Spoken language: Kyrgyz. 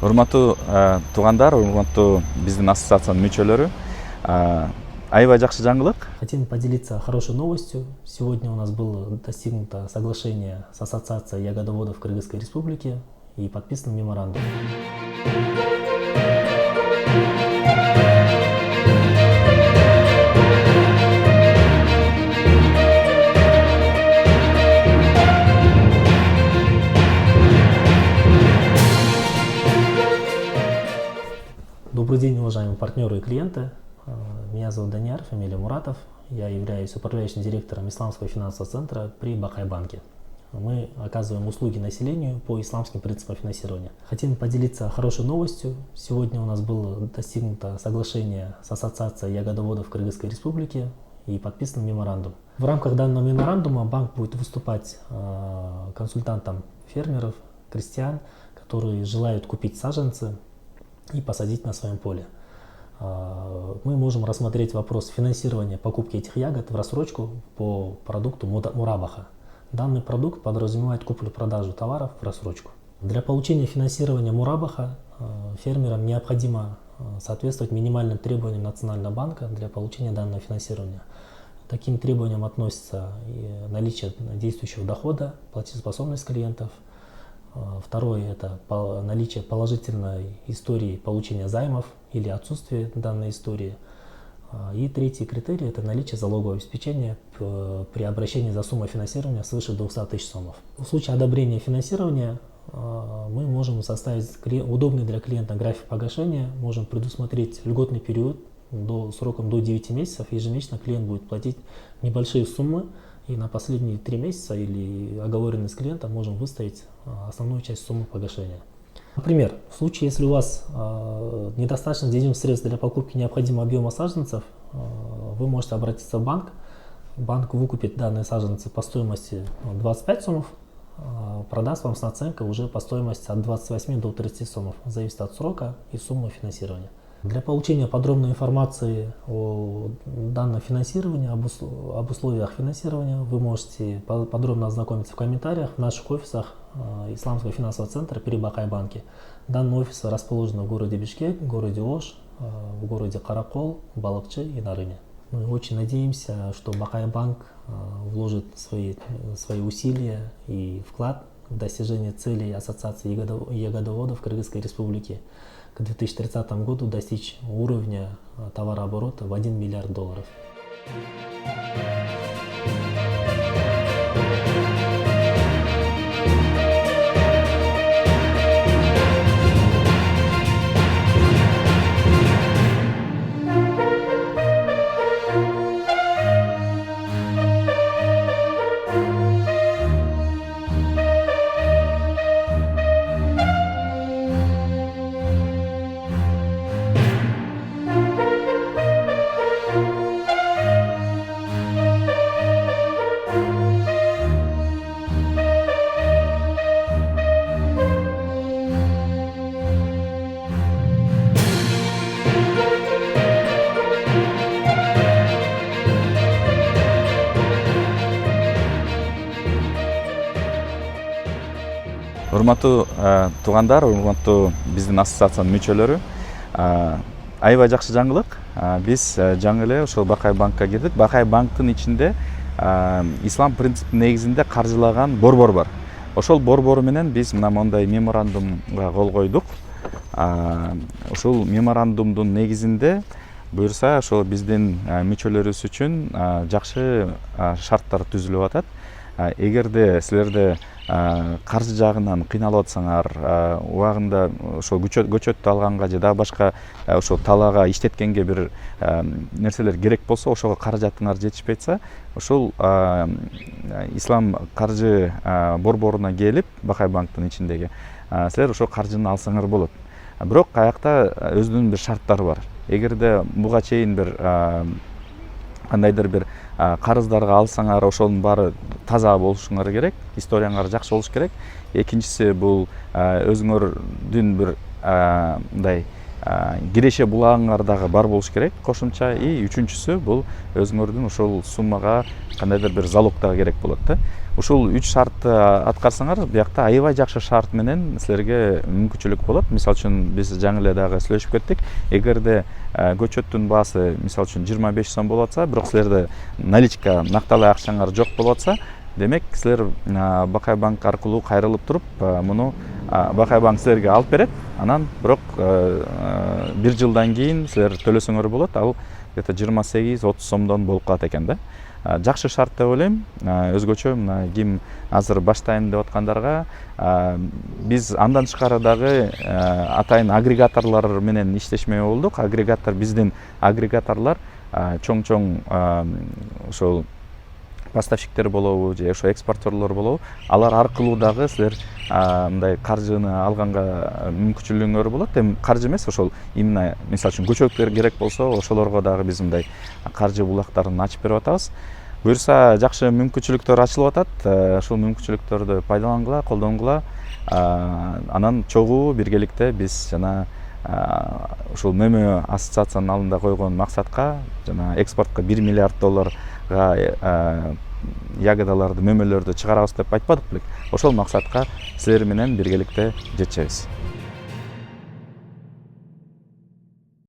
Урматтуу туугандар, урматтуу биздин ассоциациянын мүчөлөрү, аябай жакшы жаңылык. Хотим поделиться хорошей новостью. Сегодня у нас было достигнуто соглашение с Ассоциацией ягодоводов Кыргызской Республики и подписан меморандум. Добрый день, уважаемые партнеры и клиенты. Меня зовут Данияр, фамилия Муратов. Я являюсь управляющим директором Исламского финансового центра при Бакай-банке. Мы оказываем услуги населению по исламским принципам финансирования. Хотим поделиться хорошей новостью. Сегодня у нас было достигнуто соглашение с Ассоциацией ягодоводов Кыргызской Республики и подписан меморандум. В рамках данного меморандума банк будет выступать консультантом фермеров, крестьян, которые желают купить саженцы и посадить на своем поле. Мы можем рассмотреть вопрос финансирования покупки этих ягод в рассрочку по продукту Мурабаха. Данный продукт подразумевает куплю-продажу товаров в рассрочку. Для получения финансирования Мурабаха фермерам необходимо соответствовать минимальным требованиям Национального банка для получения данного финансирования. Таким требованиям относятся наличие действующего дохода, платежеспособность клиентов. Второе – это наличие положительной истории получения займов или отсутствие данной истории. И третий критерий – это наличие залогового обеспечения при обращении за суммой финансирования свыше 200 тысяч сомов. В случае одобрения финансирования мы можем составить удобный для клиента график погашения, можем предусмотреть льготный период сроком до 9 месяцев. Ежемесячно клиент будет платить небольшие суммы, и на последние 3 месяца или оговоренный с клиентом можем выставить основную часть суммы погашения. Например, в случае, если у вас недостаточно денежных средств для покупки необходимого объема саженцев, вы можете обратиться в банк. Банк выкупит данные саженцы по стоимости 25 сомов, продаст вам с наценкой уже по стоимости от 28 до 30 сомов, зависит от срока и суммы финансирования. Для получения подробной информации о данном финансировании, об условиях финансирования, вы можете подробно ознакомиться в комментариях в наших офисах Исламского финансового центра при Бакай-банке. Данные офисы расположены в городе Бишкек, в городе Ош, в городе Каракол, Балыкчы и Нарыне. Мы очень надеемся, что Бакай-банк вложит свои усилия и вклад в достижение целей Ассоциации ягодоводов Кыргызской Республики к 2030 году достичь уровня товарооборота в $1 миллиард. Урматтуу туугандар, урматтуу биздин ассоциациянын мүчөлөрү, аябай жакшы жаңылык. Биз жаңы эле ошол Бакай-банкка кирдик. Бакай-банктын ичинде ислам принципи негизинде каржылаган борбор бар. Ошол борбору менен биз мына мондай меморандумга кол койдук. Ушул меморандумдун негизинде буюрса ошол биздин мүчөлөрүбүз үчүн жакшы шарттар түзүлүп атат. Эгерде силерде каржы жагынан кыйналып атсаңар, убагында ошол көчөттү алганга же дагы башка ошол талаага иштеткенге бир нерселер керек болсо, ошого каражатыңар жетишпей атса, ошол ислам каржы борборуна келип, Бакай-банктын ичиндеги, силер ошол каржыны алсаңар болот. Бирок аякта өзүнүн бир шарттары бар. Эгерде буга чейин бир кандайдыр бир карыздарга алсаңар, ошонун баары таза болушуңар керек, историяңар жакшы болуш керек. Экинчиси бул өзүңөрдүн бир мындай киреше булагыңар дагы бар болуш керек кошумча. И үчүнчүсү бул өзүңөрдүн ошол суммага кандайдыр бир залог дагы керек болот да. ушул 3 шартты аткарсаңар, биякта аябай жакшы шарт менен силерге мүмкүнчүлүк болот. Мисалы үчүн биз жаңы эле дагы сүйлөшүп кеттик. Эгерде көчөттүн баасы мисалы үчүн 25 сом болуп атса, бирок силерде наличка накталай акчаңар жок болуп атса, демек силер Бакай банк аркылуу кайрылып туруп, муну Бакай банк силерге алып берет. Анан бирок 1 жылдан кийин силер төлөсөңөр болот. Ал где-то 28-30 сомдон болуп калат экен да. Жакшы шарт деп ойлойм. Өзгөчө мына ким азыр баштайм деп аткандарга биз андан тышкары дагы атайын агрегаторлор менен иштешмей болдук. Агрегатор биздин агрегаторлор чоң ошол поставщиктер болобу же ошо экспортерлор болобу, алар аркылуу дагы силер мындай каржыны алганга мүмкүнчүлүгүңөр болот. Эми каржы эмес, ошол именно мисалы үчүн көчөттөр керек болсо, ошолорго дагы биз мындай каржы булактарын ачып берип атабыз. Буюрса жакшы мүмкүнчүлүктөр ачылып атат. Ошол мүмкүнчүлүктөрдү пайдалангыла, колдонгула. Анан чогуу биргеликте биз жана ушул ММО ассоциациянын алдында койгон максатка, жана экспортко 1 миллиард долларга ягодаларды, мөмөлөрдү чыгарабыз деп айтпадык белек. Ошол максатка силер менен биргеликте жетишебиз.